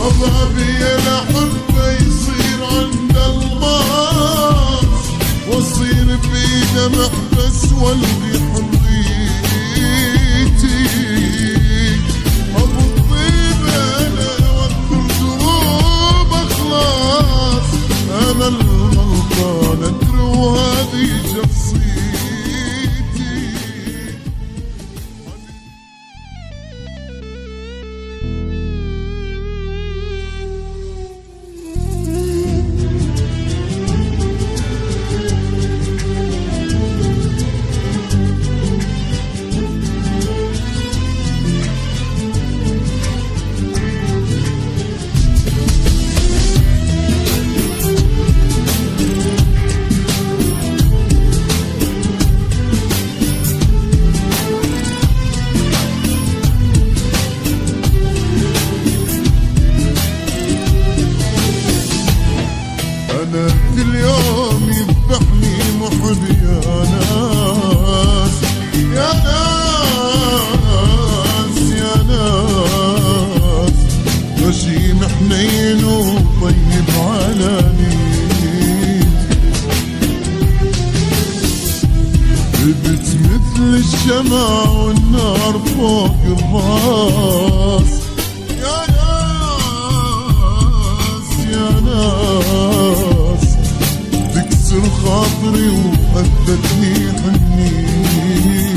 أبي الأحبة يصير عند الماس، واصير بيده محبس والقي حريتي. أبو الطيبة أنا وكل دروب أخلاص، أنا الغلطان أدري وهذه شخصيتي. كل يوم يذبحني محب يا ناس، يا ناس، يا ناس. غشيم حنين وطيب على نيتي، ربت مثل الشمع والنار فوق الراس. يا ناس، يا ناس، تكسر خاطري وأثبتني حنيتي.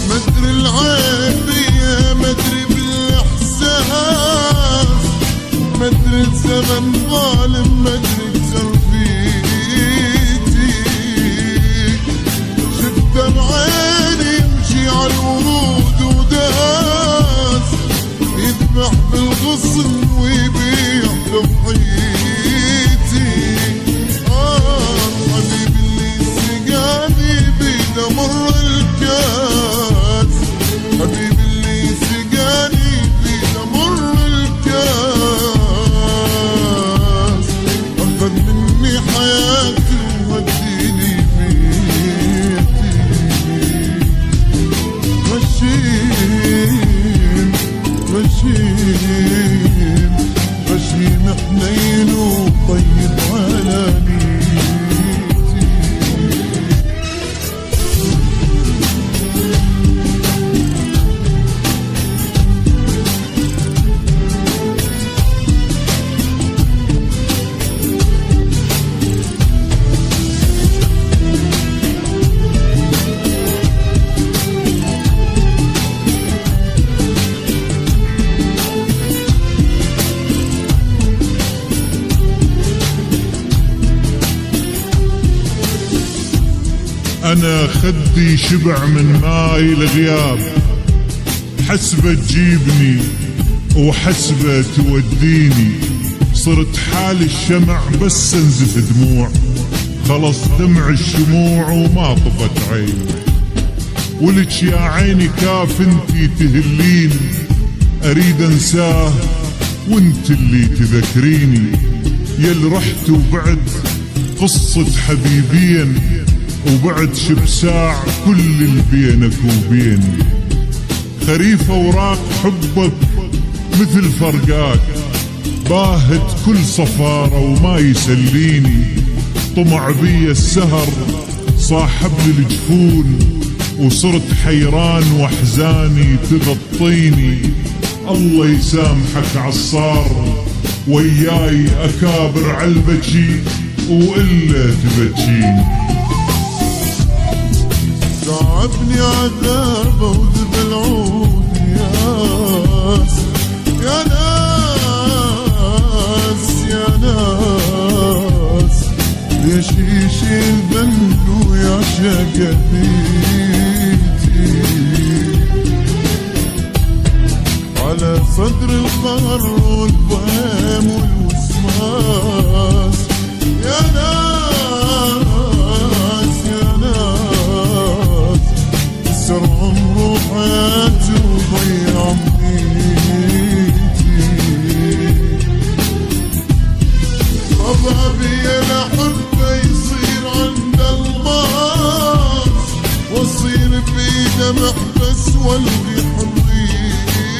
مدري العيب بيا، مدري بالإحساس، مدري الزمن ظالم، مدري تربيتي. شفته بعيني يمشي عالورود وداس، يذبح بالغصن ويبيع ضحيتي. حبيبي اللي سقاني بيده مر الكاس، حبيبي اللي سقاني بيده مر الكاس. أخذ مني حياتي ووديني بيتي. غشيم غشيم غشيم حنين وطيب على نيتي. أنا خدي شبع من ماي الغياب، حسبة تجيبني وحسبة توديني. صرت حال الشمع بس انزف دموع، خلص دمع الشموع وما طفت عيني. ولك يا عيني كاف انتي تهليني، اريد انساه وانت اللي تذكريني. يل رحت وبعد قصة حبيبين، وبعد شبساع كل اللي بينك وبيني. خريف اوراق حبك مثل فرقاك، باهت كل صفارة وما يسليني. طمع بي السهر صاحب لي الجفون، وصرت حيران واحزاني تغطيني. الله يسامحك عصار، وياي اكابر عالبكي والا تبكيني. تعبني عذابه وذب العود ياس، يا ناس، يا ناس. ليش يشيل ذنبه ويعشق بيتي؟ على صدر القهر والبهام والوسواس. يا ناس، يا ناس، كسر عمره حياته وضيع امنيتي. أبي الأحبة يصير عند الماس، واصير بيده محبس والقي حريتي.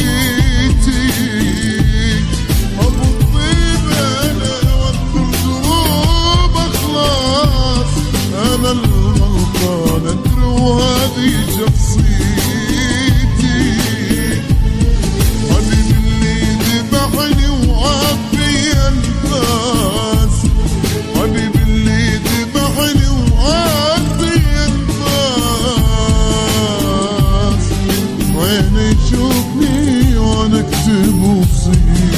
بوصيك